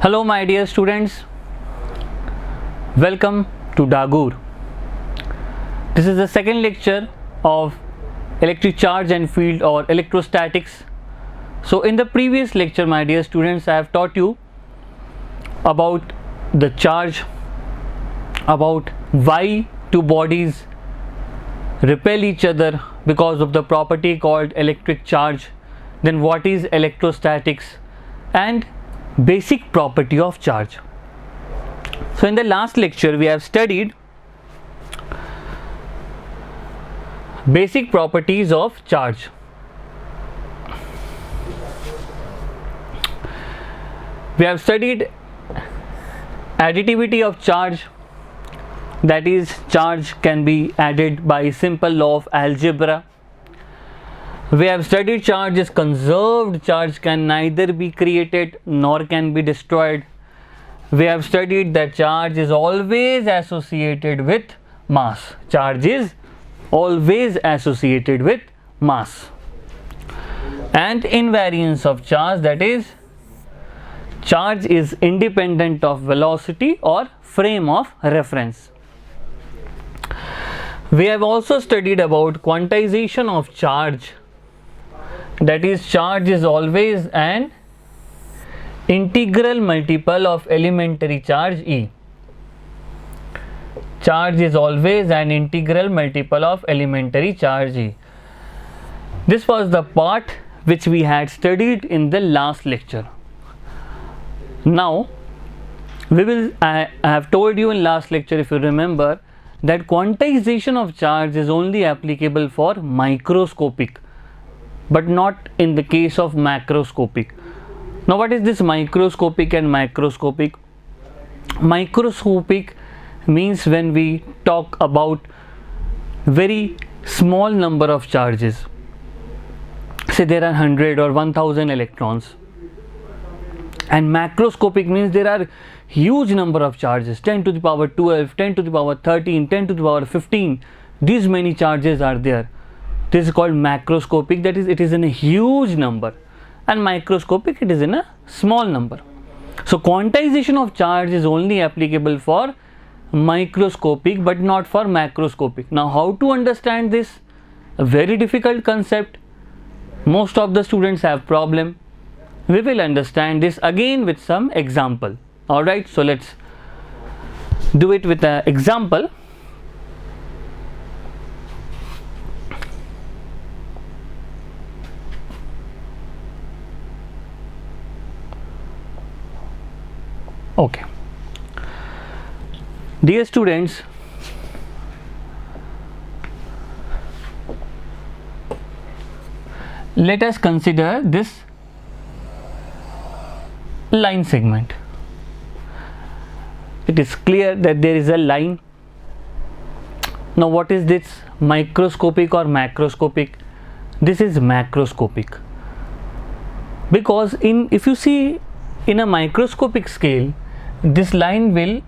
Hello my dear students, welcome to Dagur. This is the second lecture of electric charge and field or electrostatics. So in the previous lecture my dear students, I have taught you about the charge, about why two bodies repel each other because of the property called electric charge, then what is electrostatics and basic property of charge. So in the last lecture we have studied basic properties of charge. We have studied additivity of charge, that is, charge can be added by simple law of algebra. We have studied charge is conserved, charge can neither be created nor can be destroyed. We have studied that charge is always associated with mass. Charge is always associated with mass. And invariance of charge, that is, charge is independent of velocity or frame of reference. We have also studied about quantization of charge, that is, charge is always an integral multiple of elementary charge E. Charge is always an integral multiple of elementary charge E. This was the part which we had studied in the last lecture. Now I have told you in last lecture, if you remember, that quantization of charge is only applicable for microscopic but not in the case of macroscopic. Now what is this microscopic and macroscopic? Microscopic means when we talk about very small number of charges, say there are 100 or 1000 electrons, and macroscopic means there are huge number of charges, 10 to the power 12, 10 to the power 13, 10 to the power 15, these many charges are there. This is called macroscopic, that is, it is in a huge number, and microscopic, it is in a small number. So quantization of charge is only applicable for microscopic but not for macroscopic. Now how to understand this? A very difficult concept. Most of the students have problem. We will understand this again with some example. Alright, so let's do it with an example. Okay, dear students, let us consider this line segment. It is clear that there is a line. Now what is this, microscopic or macroscopic? This is macroscopic, because if you see in a microscopic scale, this line will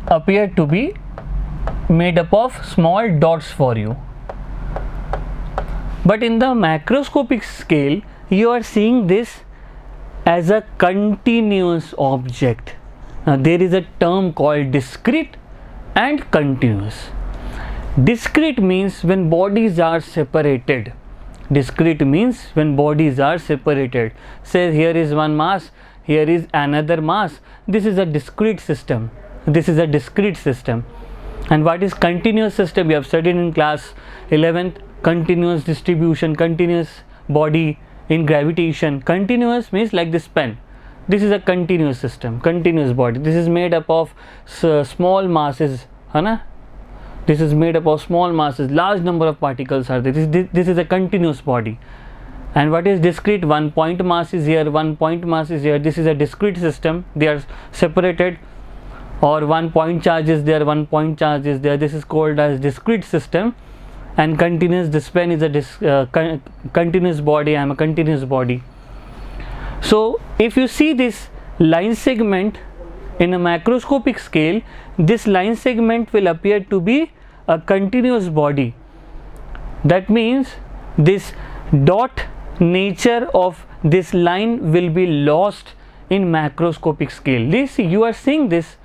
appear to be made up of small dots for you, but in the macroscopic scale you are seeing this as a continuous object. Now there is a term called discrete and continuous. Discrete means when bodies are separated. Discrete means when bodies are separated. Say here is one mass, here is another mass. This is a discrete system. This is a discrete system. And what is continuous system? We have studied in class 11th, continuous distribution, continuous body in gravitation. Continuous means like this pen. This is a continuous system, continuous body. This is made up of small masses, है? This is made up of small masses, large number of particles are there. This is a continuous body. And what is discrete? One point mass is here, one point mass is here. This is a discrete system. They are separated, or one point charge is there, one point charge is there. This is called as discrete system. And continuous, this pen is a continuous body. I am a continuous body. So if you see this line segment in a macroscopic scale, this line segment will appear to be a continuous body. That means this dot nature of this line will be lost in macroscopic scale. This you are seeing this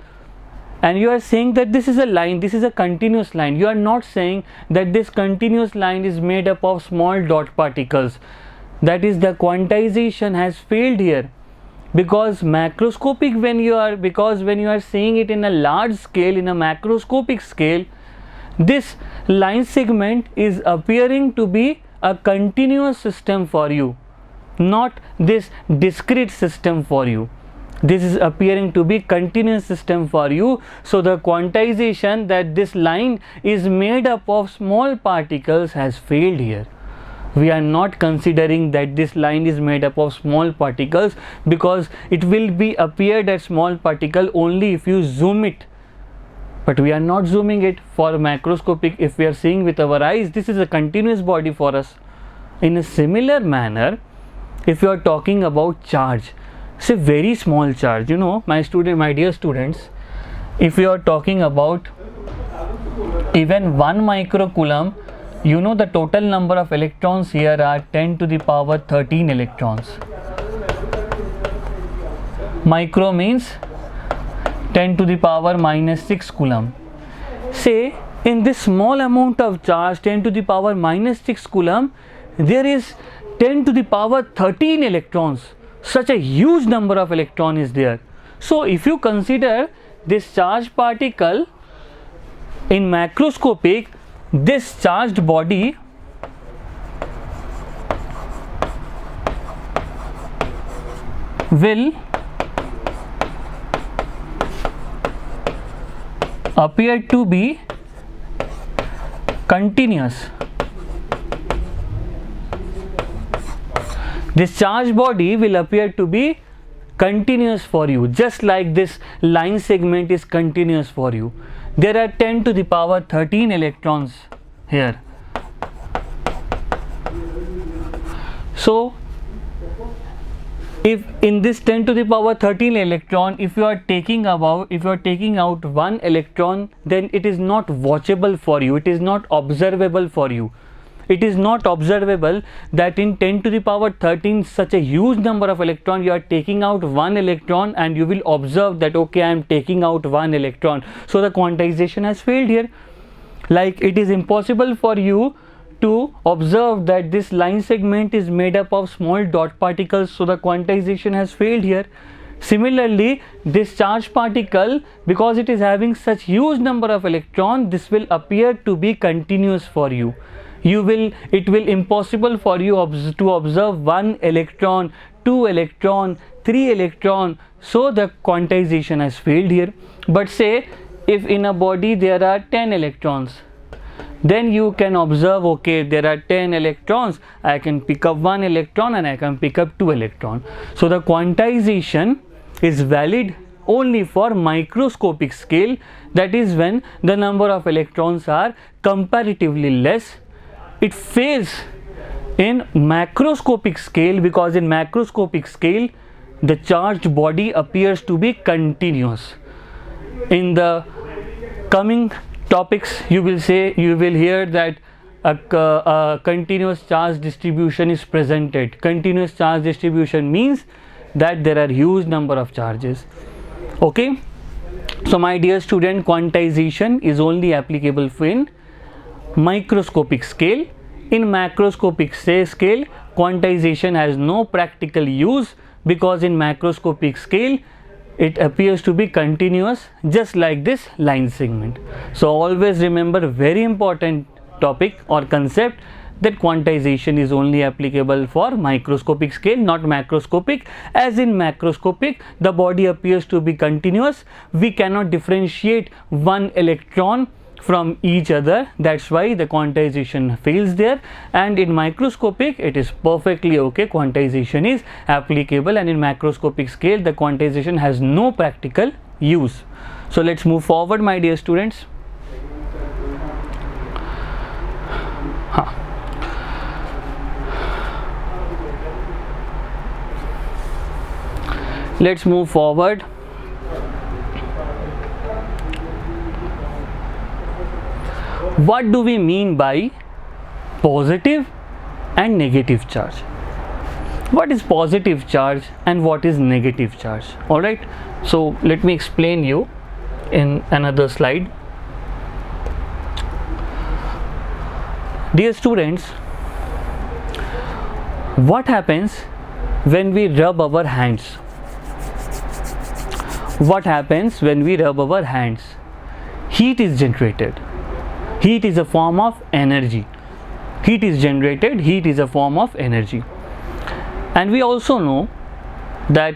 and you are saying that this is a line, this is a continuous line. You are not saying that this continuous line is made up of small dot particles. That is, the quantization has failed here, because macroscopic when you are seeing it in a large scale, in a macroscopic scale, this line segment is appearing to be a continuous system for you, not this discrete system for you. This is appearing to be continuous system for you. So the quantization that this line is made up of small particles has failed here. We are not considering that this line is made up of small particles, because it will be appeared as small particle only if you zoom it. But we are not zooming it. For macroscopic, if we are seeing with our eyes, this is a continuous body for us. In a similar manner, if you are talking about charge, say very small charge, my dear students, if you are talking about even 1 microcoulomb, the total number of electrons here are 10 to the power 13 electrons. Micro means 10 to the power minus 6 coulomb. Say in this small amount of charge, 10 to the power minus 6 coulomb, there is 10 to the power 13 electrons. Such a huge number of electron is there. So if you consider this charged particle in macroscopic, this charged body will appear to be continuous. This charged body will appear to be continuous for you, just like this line segment is continuous for you. There are 10 to the power 13 electrons here. So if in this 10 to the power 13 electron, if you are taking out 1 electron, then it is not watchable for you, it is not observable for you. It is not observable that in 10 to the power 13, such a huge number of electron, you are taking out 1 electron and you will observe that, okay, I am taking out 1 electron. So the quantization has failed here. Like, it is impossible for you to observe that this line segment is made up of small dot particles. So the quantization has failed here. Similarly, this charged particle, because it is having such huge number of electron, this will appear to be continuous for you. It will impossible for you to observe 1 electron, 2 electron, 3 electron. So the quantization has failed here. But say if in a body there are 10 electrons, then you can observe, okay, there are 10 electrons, I can pick up 1 electron and I can pick up 2 electron. So the quantization is valid only for microscopic scale, that is when the number of electrons are comparatively less. It fails in macroscopic scale, because in macroscopic scale the charged body appears to be continuous. In the coming topics you will hear that a continuous charge distribution is presented. Continuous charge distribution means that there are huge number of charges. Okay, so my dear student, quantization is only applicable in microscopic scale. In macroscopic scale, quantization has no practical use, because in macroscopic scale it appears to be continuous, just like this line segment. So always remember, very important topic or concept, that quantization is only applicable for microscopic scale, not macroscopic. As in macroscopic, the body appears to be continuous. We cannot differentiate 1 electron from each other, that's why the quantization fails there. And in microscopic it is perfectly okay, quantization is applicable, and in macroscopic scale the quantization has no practical use. So let's move forward, my dear students. Let's move forward. What do we mean by positive and negative charge? what is positive charge and what is negative charge. All right, so let me explain you in another slide. Dear students, what happens when we rub our hands? What happens when we rub our hands? Heat is generated. Heat is a form of energy. Heat is generated. Heat is a form of energy. And we also know that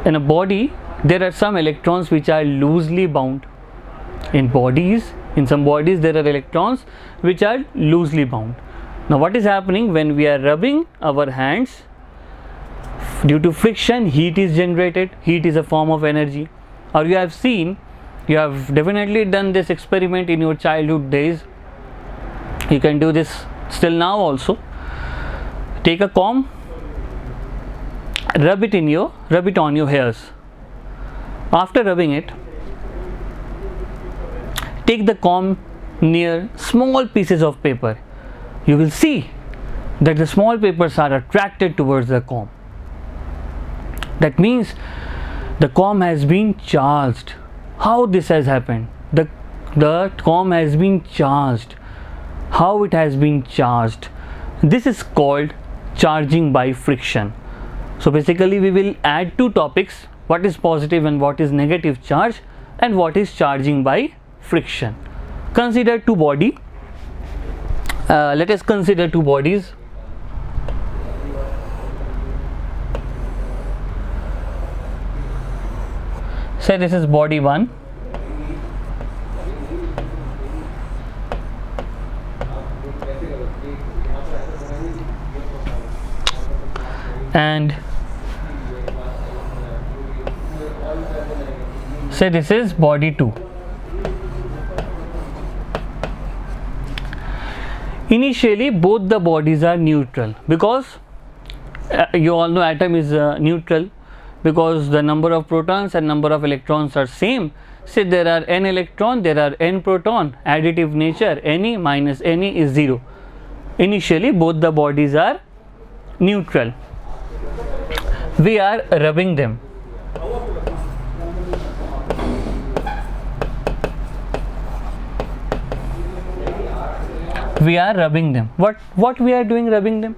in a body there are some electrons which are loosely bound. In some bodies there are electrons which are loosely bound. Now what is happening when we are rubbing our hands? Due to friction, heat is generated. Heat is a form of energy. Or you have definitely done this experiment in your childhood days. You can do this still now also. Take a comb, rub it on your hairs. After rubbing it, take the comb near small pieces of paper. You will see that the small papers are attracted towards the comb. That means the comb has been charged. How this has happened? The comb has been charged. How it has been charged? This is called charging by friction. So basically we will add two topics: what is positive and what is negative charge, and what is charging by friction. Consider two bodies. Let us consider two bodies. Say this is body 1 and say this is body 2. Initially both the bodies are neutral because you all know atom is neutral because the number of protons and number of electrons are same. Say there are n electron, there are n proton, additive nature, Ne minus Ne is 0. Initially both the bodies are neutral. We are rubbing them. We are rubbing them. What we are doing rubbing them?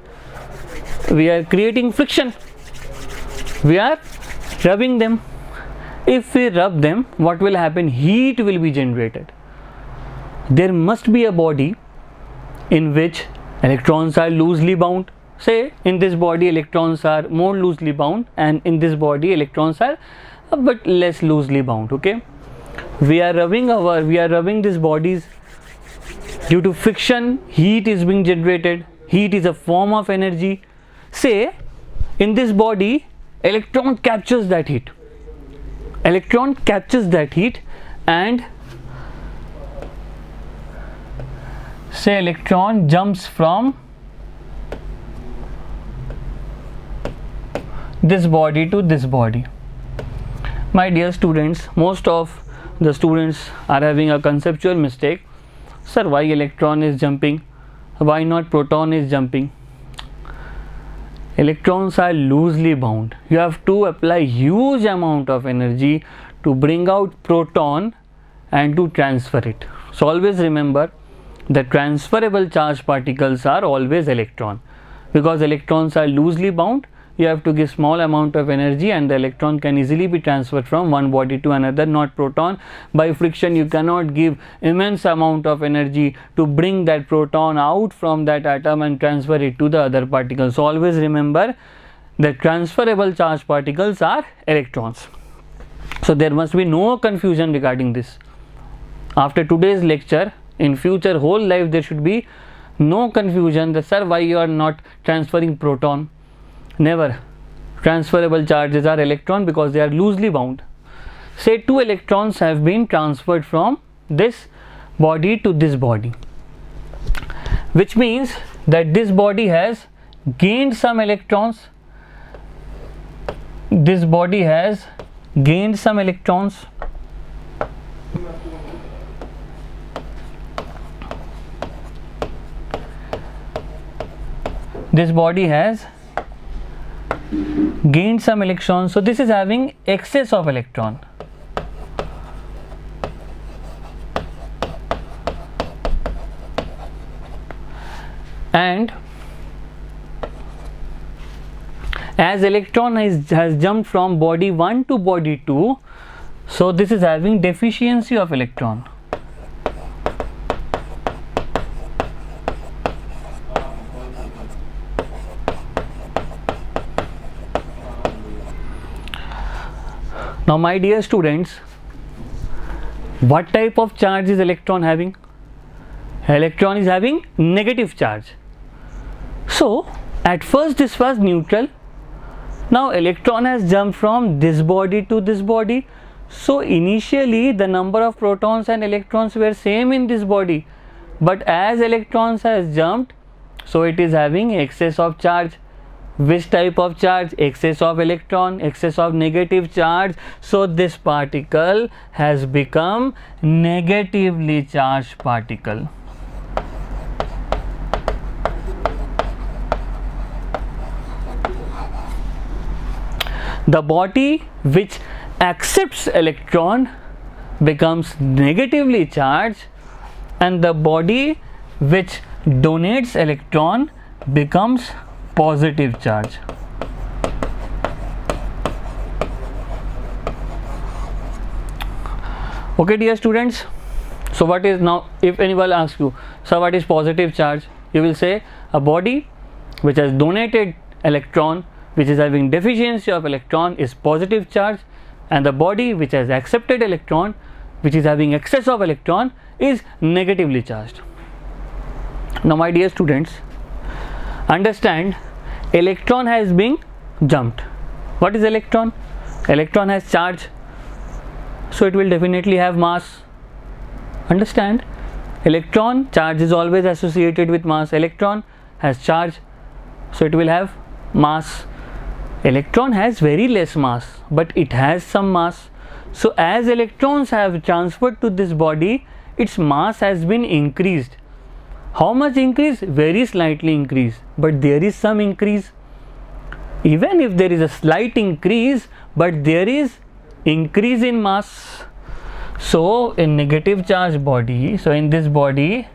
We are creating friction. We are rubbing them. If we rub them, what will happen? Heat will be generated. There must be a body in which electrons are loosely bound. Say in this body electrons are more loosely bound, and in this body electrons are a bit less loosely bound. Okay, we are rubbing these bodies. Due to friction, heat is being generated. Heat is a form of energy. Say in this body electron captures that heat. Electron captures that heat, and say electron jumps from this body to this body. My dear students, most of the students are having a conceptual mistake. Sir, why electron is jumping? Why not proton is jumping? Electrons are loosely bound. You have to apply huge amount of energy to bring out proton and to transfer it. So always remember that transferable charge particles are always electron. Because electrons are loosely bound, you have to give small amount of energy and the electron can easily be transferred from one body to another, not proton. By friction you cannot give immense amount of energy to bring that proton out from that atom and transfer it to the other particles. So always remember that transferable charge particles are electrons. So there must be no confusion regarding this. After today's lecture, in future whole life there should be no confusion that sir, why you are not transferring proton? Never. Transferable charges are electron because they are loosely bound. Say two electrons have been transferred from this body to this body, which means that this body has gained some electrons. This body has gained some electrons. This body has gained some electrons, so this is having excess of electron. And as electron has jumped from body 1 to body 2, so this is having deficiency of electron. Now my dear students, what type of charge is electron having? Electron is having negative charge. So at first this was neutral. Now electron has jumped from this body to this body. So initially the number of protons and electrons were same in this body. But as electrons has jumped, so it is having excess of charge. Which type of charge? Excess of electron, excess of negative charge. So this particle has become negatively charged particle. The body which accepts electron becomes negatively charged, and the body which donates electron becomes positive charge. Okay dear students, so what is now, if anyone asks you, so what is positive charge, you will say a body which has donated electron, which is having deficiency of electron, is positive charge, and the body which has accepted electron, which is having excess of electron, is negatively charged. Now my dear students, understand, electron has been jumped. What is electron? Electron has charge, so it will definitely have mass. Understand, electron charge is always associated with mass. Electron has charge, so it will have mass. Electron has very less mass, but it has some mass. So as electrons have transferred to this body, its mass has been increased. How much increase? Very slightly increase, but there is some increase. Even if there is a slight increase, but there is increase in mass. So in negative charge body, so in this body,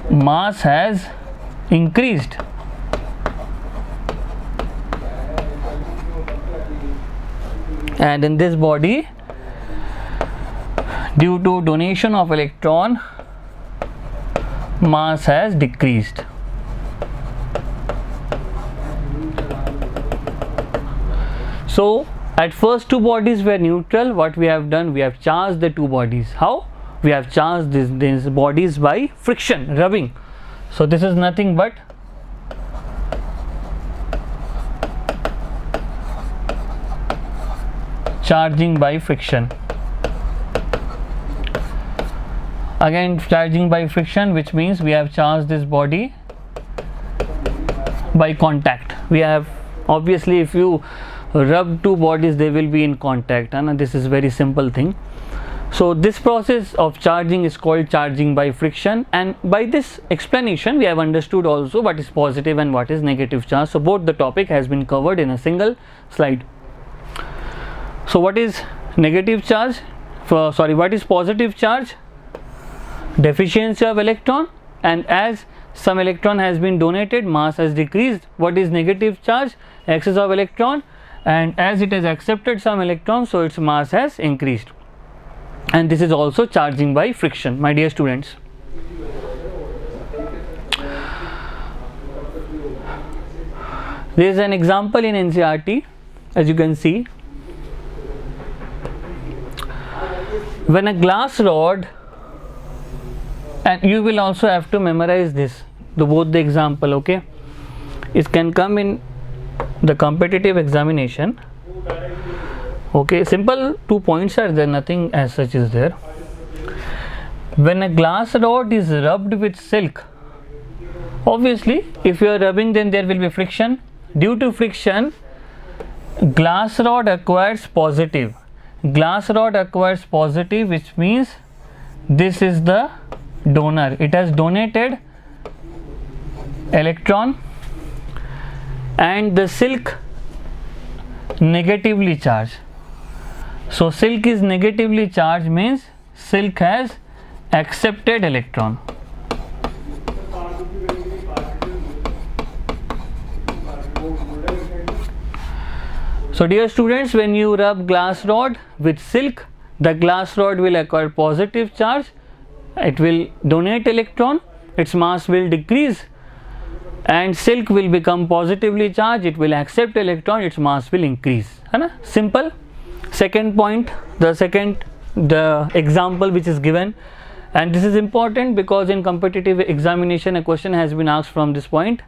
mass has increased. And in this body, due to donation of electron, mass has decreased. So at first two bodies were neutral. What we have done, we have charged the two bodies. How? We have charged these bodies by friction, rubbing. So this is nothing but charging by friction. Again charging by friction, which means we have charged this body by contact. We have, obviously if you rub two bodies, they will be in contact, and this is very simple thing. So this process of charging is called charging by friction, and by this explanation we have understood also what is positive and what is negative charge. So both the topic has been covered in a single slide. So what is negative charge? What is positive charge? Deficiency of electron, and as some electron has been donated, mass has decreased. What is negative charge? Excess of electron, and as it has accepted some electrons, so its mass has increased. And this is also charging by friction, my dear students. There is an example in NCERT, as you can see. When a glass rod, and you will also have to memorize this, both the example, okay? It can come in the competitive examination. Okay, simple 2 points are there, nothing as such is there. When a glass rod is rubbed with silk, obviously if you are rubbing, then there will be friction. Due to friction, glass rod acquires positive. Glass rod acquires positive, which means this is the donor. It has donated electron, and the silk negatively charged. So silk is negatively charged means silk has accepted electron. So dear students, when you rub glass rod with silk, the glass rod will acquire positive charge, it will donate electron, its mass will decrease, and silk will become positively charged, it will accept electron, its mass will increase. है ना? Simple. Second point, the example which is given, and this is important because in competitive examination a question has been asked from this point,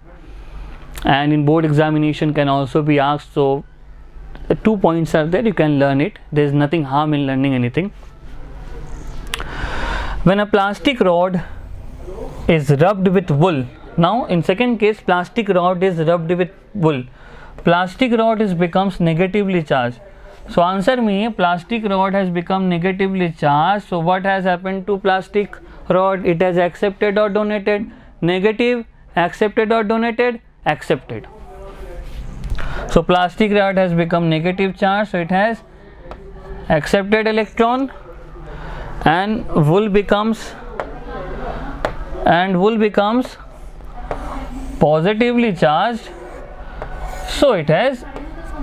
and in board examination can also be asked. So 2 points are there, you can learn it, there is nothing harm in learning anything. When a plastic rod is rubbed with wool, now in second case plastic rod is rubbed with wool, plastic rod becomes negatively charged. So answer me, plastic rod has become negatively charged, so what has happened to plastic rod? It has accepted or donated? Negative. Accepted or donated? Accepted. So plastic rod has become negative charge, so it has accepted electron, and wool becomes positively charged, so it has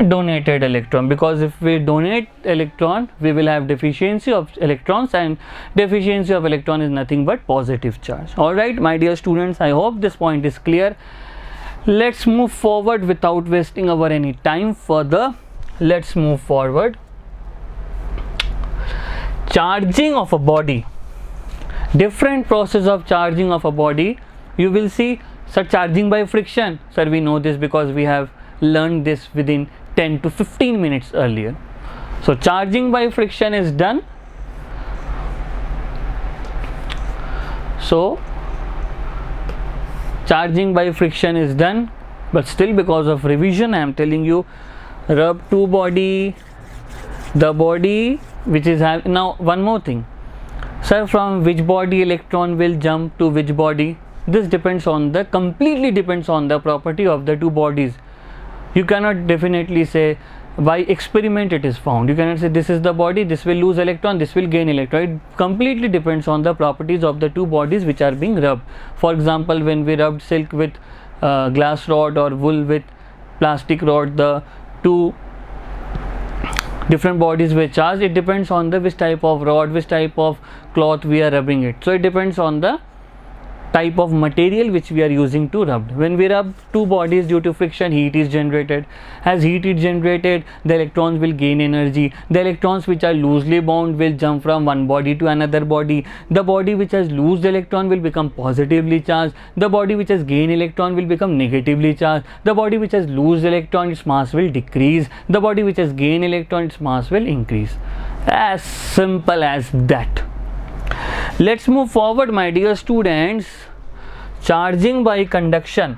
donated electron, because if we donate electron we will have deficiency of electrons, and deficiency of electron is nothing but positive charge. Alright my dear students, I hope this point is clear. Let's move forward without wasting our any time further. Let's move forward. Charging of a body, different process of charging of a body. You will see, sir, charging by friction. Sir, we know this because we have learned this within 10 to 15 minutes earlier. So charging by friction is done. So charging by friction is done, but still because of revision I am telling you, rub to body, the body which is having. Now one more thing, sir, from which body electron will jump to which body? This completely depends on the property of the two bodies. You cannot definitely say by experiment it is found. You cannot say this is the body, this will lose electron, this will gain electron. It completely depends on the properties of the two bodies which are being rubbed. For example, when we rubbed silk with glass rod or wool with plastic rod, the two different bodies were charged. It depends on the which type of rod, which type of cloth we are rubbing it. So it depends on the type of material which we are using to rub. When we rub two bodies, due to friction heat is generated. As heat is generated, the electrons will gain energy. The electrons which are loosely bound will jump from one body to another body. The body which has loose electron will become positively charged. The body which has gain electron will become negatively charged. The body which has loose electron, its mass will decrease. The body which has gain electron, its mass will increase. As simple as that. Let's move forward my dear students. Charging by conduction.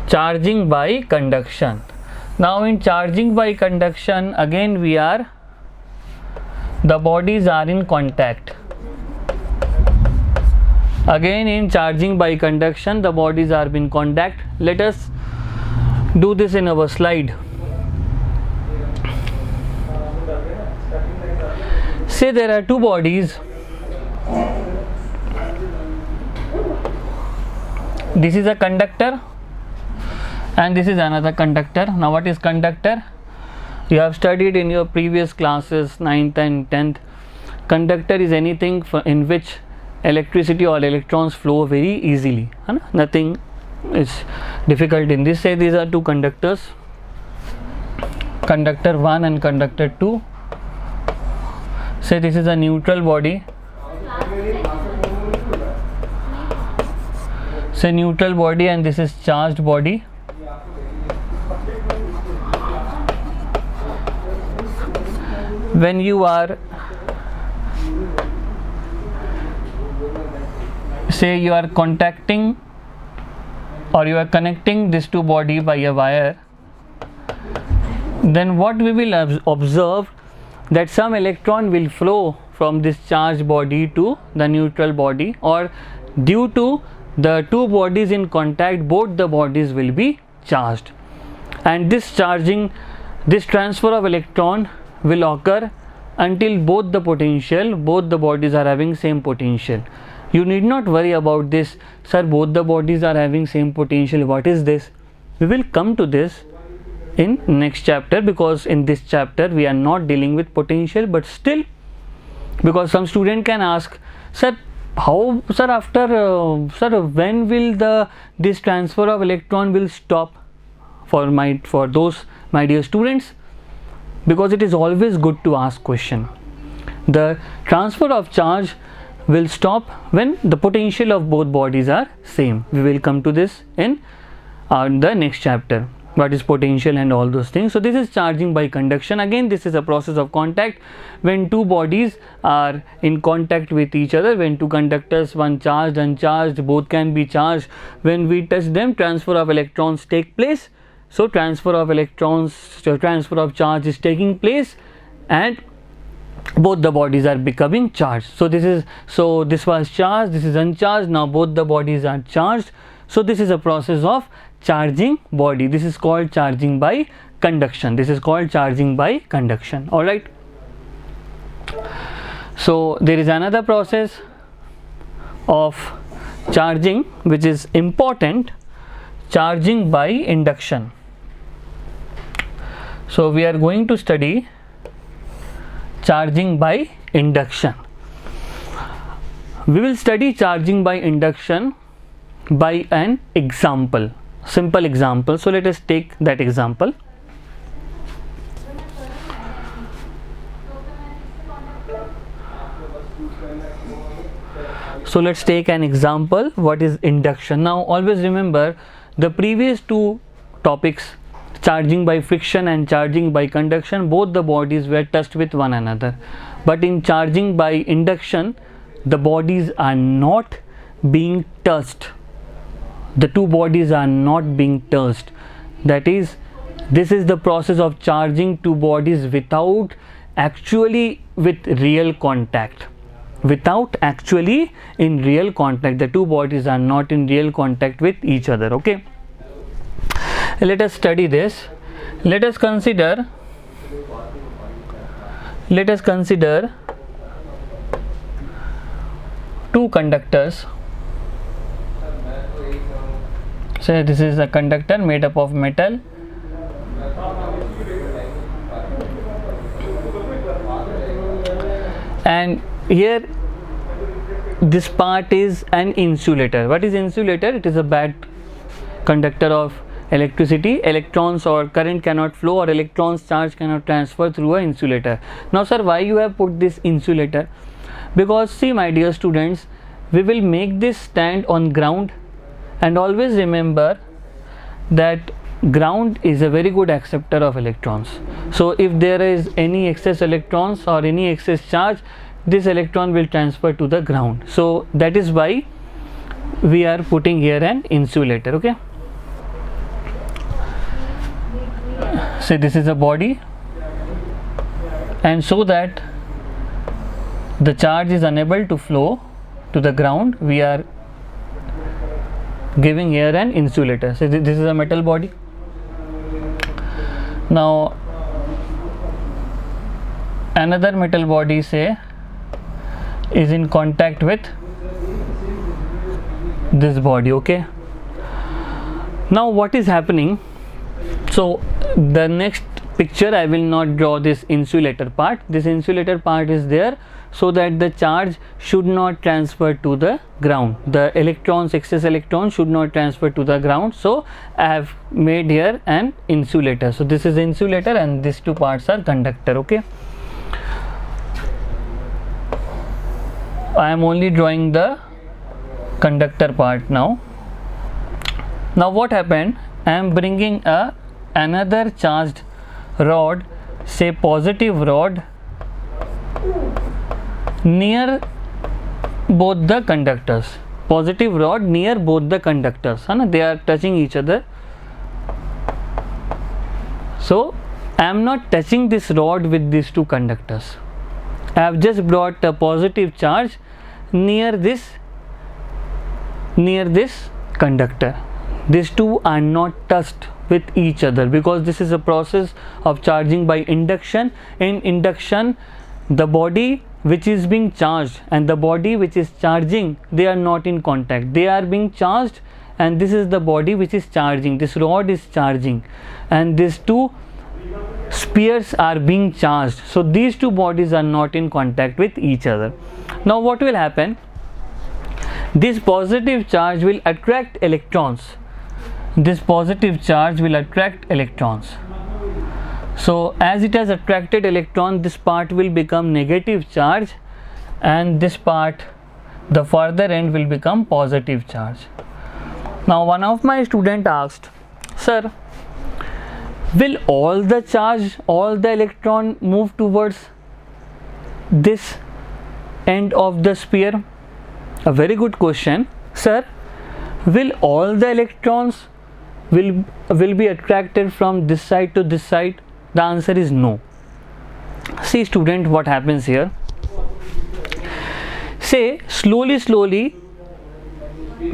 Charging by conduction. Now in charging by conduction, again the bodies are in contact. Again in charging by conduction, the bodies are in contact. Let us do this in our slide. Say there are two bodies. This is a conductor and this is another conductor. Now what is conductor? You have studied in your previous classes 9th and 10th. Conductor is anything in which electricity or electrons flow very easily. Nothing is difficult in this. Say these are two conductors, conductor 1 and conductor 2. Say this is a neutral body. Say neutral body and this is charged body. When you are, say you are contacting or you are connecting this two body by a wire, then what we will observe, that some electron will flow from this charged body to the neutral body, or due to the two bodies in contact, both the bodies will be charged. and this transfer of electron will occur until both the bodies are having same potential. You need not worry about this, sir, both the bodies are having same potential, what is this? We will come to this in next chapter, because in this chapter we are not dealing with potential, but still, because some student can ask, sir, how, sir, after sir, when will this transfer of electron will stop? For those my dear students, because it is always good to ask question. The transfer of charge will stop when the potential of both bodies are same. We will come to this in the next chapter, what is potential and all those things. So this is charging by conduction. Again, this is a process of contact when two bodies are in contact with each other, when two conductors, one charged, uncharged, both can be charged. When we touch them, transfer of electrons take place. So transfer of charge is taking place, and both the bodies are becoming charged. So this was charged, this is uncharged, now both the bodies are charged. So this is a process of charging body. This is called charging by conduction. All right. So there is another process of charging which is important, charging by induction. So we are going to study charging by induction. We will study charging by induction by an example, simple example. So let us take that example. So let's take an example. What is induction? Now always remember the previous two topics, charging by friction and charging by conduction, both the bodies were touched with one another. But in charging by induction, the bodies are not being touched. The two bodies are not being touched. That is, this is the process of charging two bodies without actually with real contact. Without actually in real contact, the two bodies are not in real contact with each other. Okay. Let us study this. Let us consider two conductors. So this is a conductor made up of metal, and here this part is an insulator. What is insulator? It is a bad conductor of electricity. Electrons or current cannot flow, or electrons charge cannot transfer through an insulator. Now sir, why you have put this insulator? Because see my dear students, we will make this stand on ground, and always remember that ground is a very good acceptor of electrons. So if there is any excess electrons or any excess charge, this electron will transfer to the ground. So that is why we are putting here an insulator. Okay. So this is a body, and so that the charge is unable to flow to the ground, we are giving here an insulator. So this is a metal body. Now another metal body, say, is in contact with this body. Okay. Now what is happening? So the next picture, I will not draw this insulator part. This insulator part is there so that the charge should not transfer to the ground. The electrons, excess electrons should not transfer to the ground. So I have made here an insulator. So this is insulator and these two parts are conductor. Okay. I am only drawing the conductor part now. Now what happened? I am bringing another charged rod, say positive rod, near both the conductors. Positive rod near both the conductors. They are touching each other. So I am not touching this rod with these two conductors. I have just brought a positive charge near this conductor. These two are not touched with each other, because this is a process of charging by induction. In induction, the body which is being charged and the body which is charging, they are not in contact. They are being charged, and this is the body which is charging. This rod is charging, and these two spheres are being charged. So these two bodies are not in contact with each other. Now what will happen? This positive charge will attract electrons. This positive charge will attract electrons. So as it has attracted electron, this part will become negative charge, and this part, the further end, will become positive charge. Now one of my student asked, sir, will all the charge, all the electron move towards this end of the sphere? A very good question. Sir, will all the electrons will be attracted from this side to this side? The answer is no. See student, what happens here? Say slowly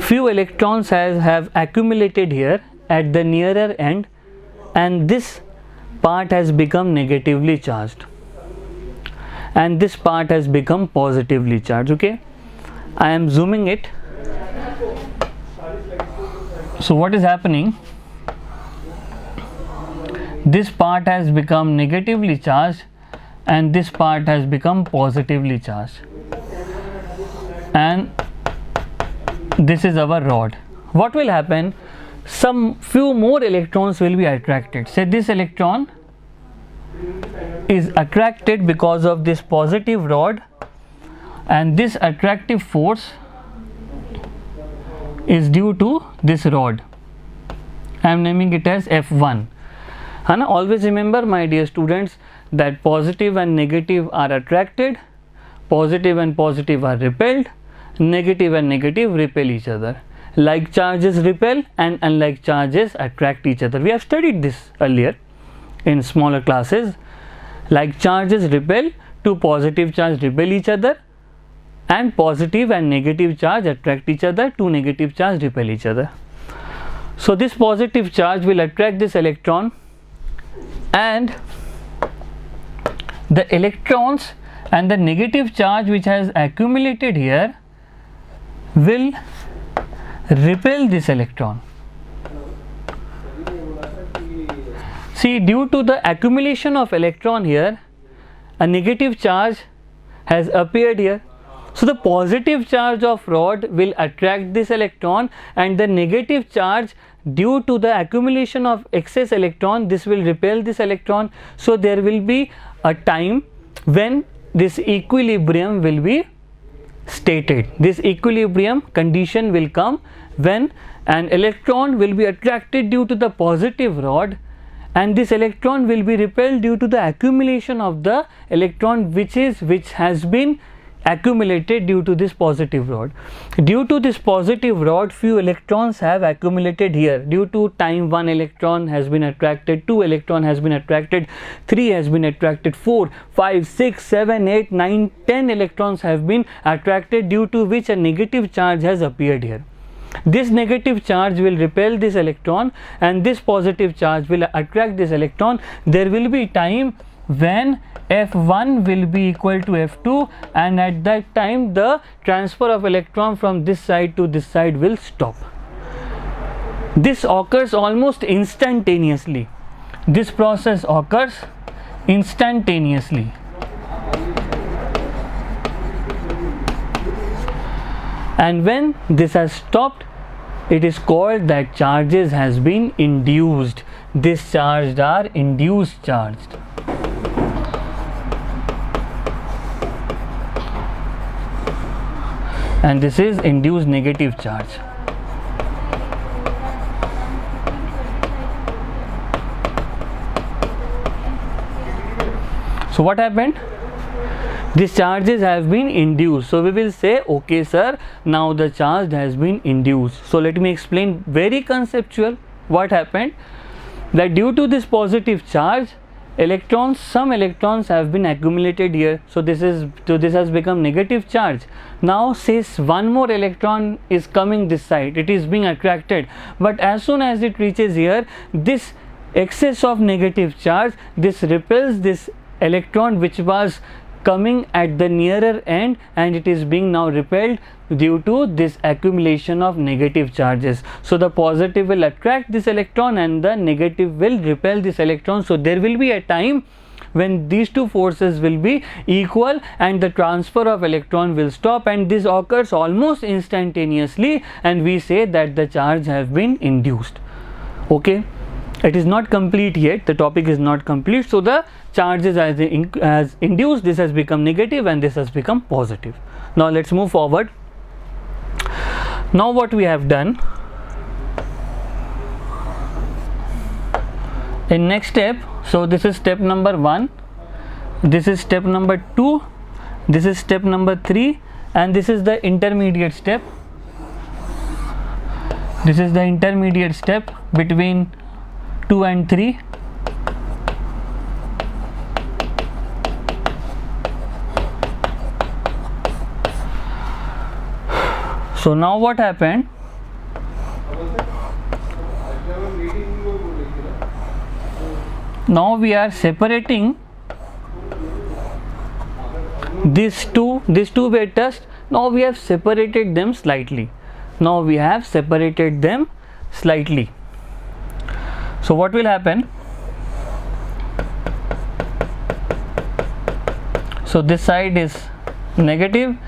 few electrons have accumulated here at the nearer end, and this part has become negatively charged, and this part has become positively charged. Okay, I am zooming it. So what is happening? This part has become negatively charged, and this part has become positively charged, and this is our rod. What will happen? Some few more electrons will be attracted. Say this electron is attracted because of this positive rod, and this attractive force is due to this rod. I am naming it as F1. And always remember, my dear students, that positive and negative are attracted, positive and positive are repelled, negative and negative repel each other. Like charges repel and unlike charges attract each other. We have studied this earlier in smaller classes. Like charges repel, two positive charge repel each other, and positive and negative charge attract each other, two negative charge repel each other. So this positive charge will attract this electron, and the electrons and the negative charge which has accumulated here will repel this electron. See, due to the accumulation of electron here, a negative charge has appeared here. So the positive charge of rod will attract this electron, and the negative charge, due to the accumulation of excess electron, this will repel this electron. So there will be a time when this equilibrium will be stated. This equilibrium condition will come when an electron will be attracted due to the positive rod, and this electron will be repelled due to the accumulation of the electron which has been accumulated due to this positive rod. Due to this positive rod, few electrons have accumulated here. Due to time, 1 electron has been attracted, 2 electron has been attracted, 3 has been attracted, 4, 5, 6, 7, 8, 9, 10 electrons have been attracted, due to which a negative charge has appeared here. This negative charge will repel this electron, and this positive charge will attract this electron. There will be time when F1 will be equal to F2, and at that time the transfer of electron from this side to this side will stop. This occurs almost instantaneously. This process occurs instantaneously. And when this has stopped, it is called that charges has been induced. Discharged are induced charged. And this is induced negative charge. So what happened? These charges have been induced. So we will say, okay sir, now the charge has been induced. So let me explain, very conceptual. What happened? That due to this positive charge, electrons, some electrons have been accumulated here, so this has become negative charge. Now say one more electron is coming this side, it is being attracted, but as soon as it reaches here, this excess of negative charge, this repels this electron which was coming at the nearer end, and it is being now repelled due to this accumulation of negative charges. So the positive will attract this electron and the negative will repel this electron. So there will be a time when these two forces will be equal and the transfer of electron will stop, and this occurs almost instantaneously, and we say that the charge has been induced. Okay, it is not complete yet, the topic is not complete. So the charges as induced, this has become negative and this has become positive. Now let's move forward. Now what we have done in next step, so this is step number 1, this is step number 2, this is step number 3, and this is the intermediate step. This is the intermediate step between 2 and 3. So now what happened? Now we are separating these two were touched. Now we have separated them slightly. Now we have separated them slightly. So what will happen? So this side is negative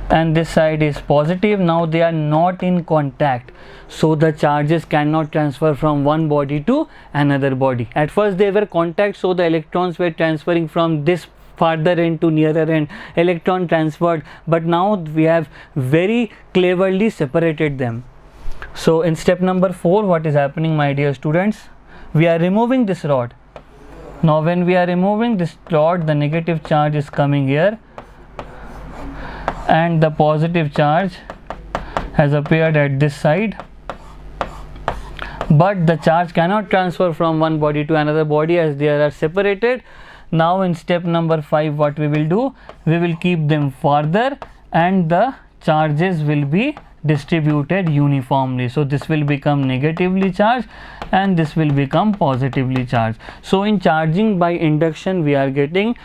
and this side is positive. Now they are not in contact, so the charges cannot transfer from one body to another body. At first they were contact, so the electrons were transferring from this farther end to nearer end, electron transferred, but now we have very cleverly separated them. So in step number 4, what is happening, my dear students? We are removing this rod. Now when we are removing this rod, the negative charge is coming here and the positive charge has appeared at this side, but the charge cannot transfer from one body to another body as they are separated. Now in step number 5, what we will do, we will keep them farther and the charges will be distributed uniformly. So this will become negatively charged and this will become positively charged. So in charging by induction, we are getting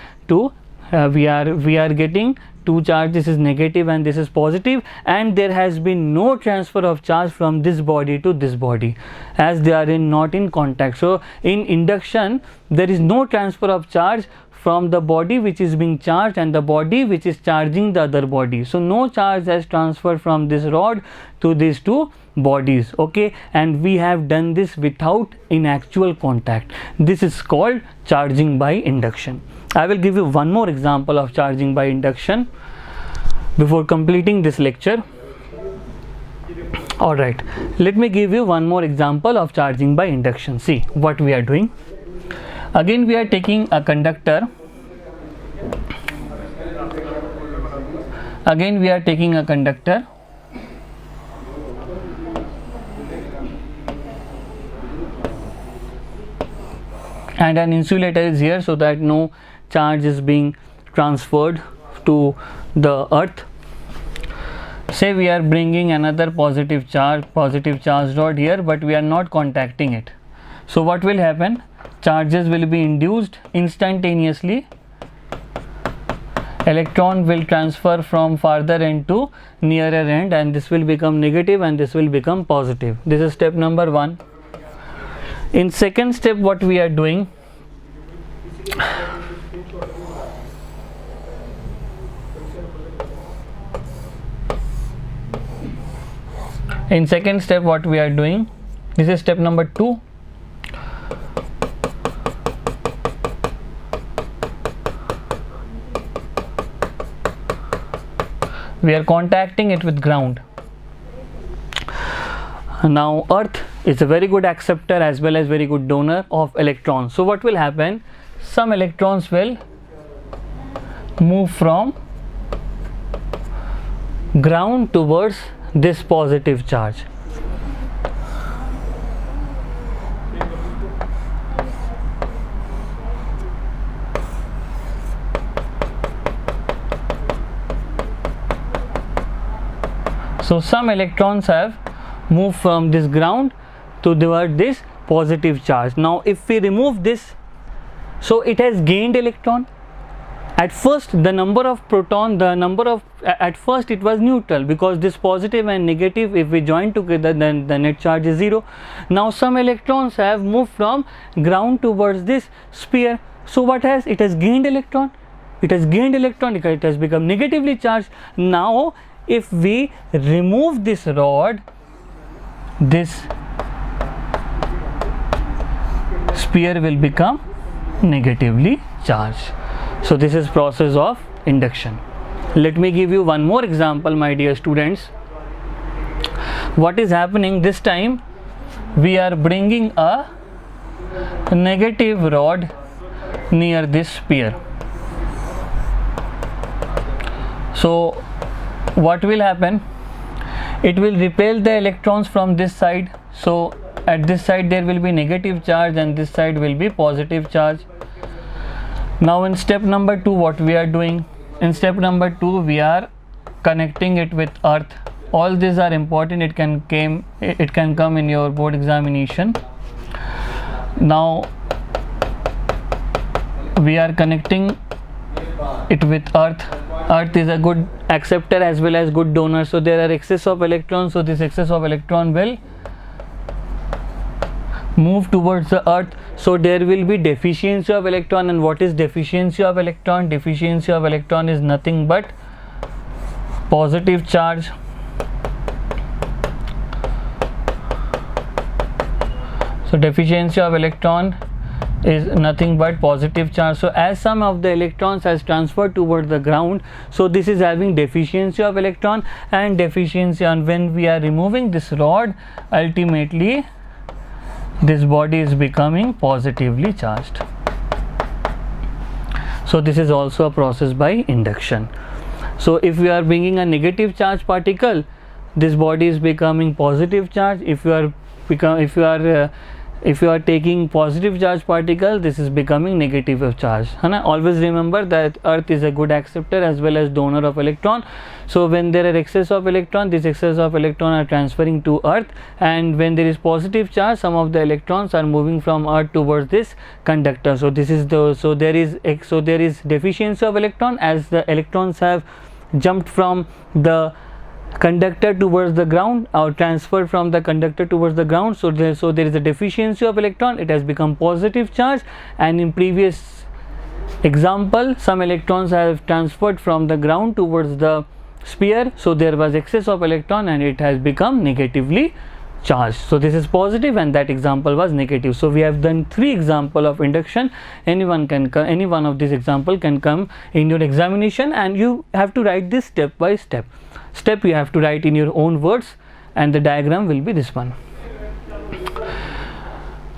two charges, this is negative and this is positive, and there has been no transfer of charge from this body to this body as they are not in contact. So in induction there is no transfer of charge from the body which is being charged and the body which is charging the other body. So no charge has transferred from this rod to these two bodies. Okay, and we have done this without in actual contact. This is called charging by induction. I will give you one more example of charging by induction before completing this lecture. Alright, let me give you one more example of charging by induction. See what we are doing. Again we are taking a conductor. Again we are taking a conductor. And an insulator is here so that no charge is being transferred to the earth. Say we are bringing another positive charge rod here, but we are not contacting it. So what will happen? Charges will be induced instantaneously. Electron will transfer from farther end to nearer end, and this will become negative and this will become positive. This is step number 1. In second step, what we are doing, this is step number 2. We are contacting it with ground. Now earth is a very good acceptor as well as very good donor of electrons. So what will happen? Some electrons will move from ground towards this positive charge. So some electrons have moved from this ground to toward this positive charge. Now if we remove this, so it has gained electron. At first the number of proton, at first it was neutral, because this positive and negative, if we join together, then the net charge is 0. Now some electrons have moved from ground towards this sphere. So what has it has gained electron? It has gained electron, it has become negatively charged. Now if we remove this rod, this sphere will become negatively charged. So this is process of induction. Let me give you one more example, my dear students. What is happening this time? We are bringing a negative rod near this sphere. So what will happen? It will repel the electrons from this side. So at this side there will be negative charge and this side will be positive charge. Now in step number 2, what we are doing? In step number 2, we are connecting it with earth. All these are important. It can come in your board examination. Now we are connecting it with earth. Earth is a good acceptor as well as good donor. So there are excess of electrons. So this excess of electron will move towards the earth. So there will be deficiency of electron. And what is deficiency of electron? Deficiency of electron is nothing but positive charge. So deficiency of electron is nothing but positive charge. So as some of the electrons has transferred towards the ground, so this is having deficiency of electron and deficiency. And when we are removing this rod, ultimately this body is becoming positively charged. So this is also a process by induction. So if we are bringing a negative charge particle, this body is becoming positive charge. If you are taking positive charge particle, this is becoming negative of charge. Always remember that earth is a good acceptor as well as donor of electron. So when there are excess of electron, this excess of electron are transferring to earth, and when there is positive charge, some of the electrons are moving from earth towards this conductor. So this is there is deficiency of electron as the electrons have jumped from the conductor towards the ground or transferred from the conductor towards the ground. So there is a deficiency of electron. It has become positive charge. And in previous example, some electrons have transferred from the ground towards the sphere. So there was excess of electron and it has become negatively charged. So this is positive and that example was negative. So we have done 3 example of induction. Any one of these example can come in your examination, and you have to write this step by step. You have to write in your own words, and the diagram will be this one.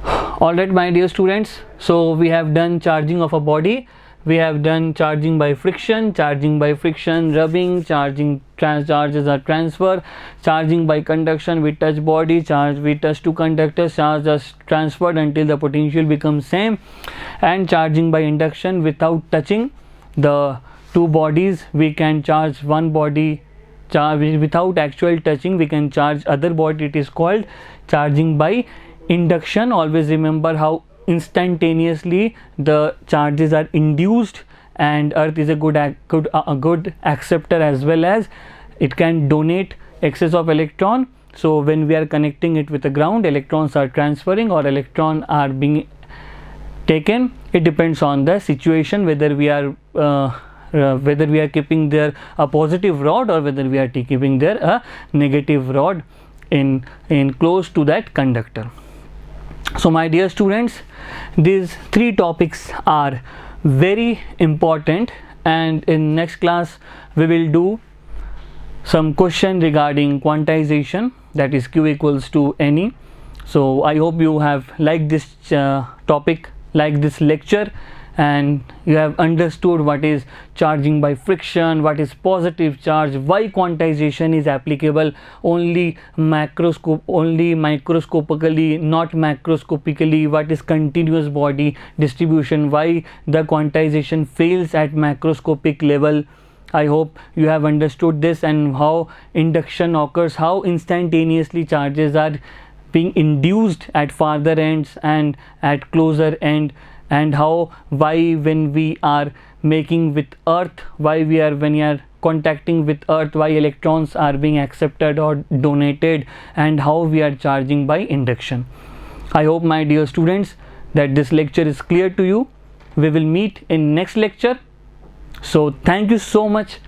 Alright, my dear students, so we have done charging of a body. We have done charging by friction, rubbing, charges are transfer, charging by conduction, we touch body, we touch two conductors, charge is transferred until the potential becomes same, and charging by induction without touching the two bodies. We can charge one body without actual touching, we can charge other body. It is called charging by induction. Always remember how instantaneously the charges are induced, and earth is a good acceptor as well as it can donate excess of electron. So when we are connecting it with the ground, electrons are transferring or electron are being taken. It depends on the situation whether we are keeping there a positive rod or whether we are keeping there a negative rod in close to that conductor. So my dear students, these 3 topics are very important, and in next class we will do some question regarding quantization, that is Q equals to NE. So I hope you have liked this topic, like this lecture, and you have understood what is charging by friction, what is positive charge, why quantization is applicable only microscopically, not macroscopically, what is continuous body distribution, why the quantization fails at macroscopic level, I hope you have understood this and how induction occurs, how instantaneously charges are being induced at farther ends and at closer end, and how why when we are making with earth, why when we are contacting with earth, why electrons are being accepted or donated, and how we are charging by induction. I hope, my dear students, that this lecture is clear to you. We will meet in next lecture. So thank you so much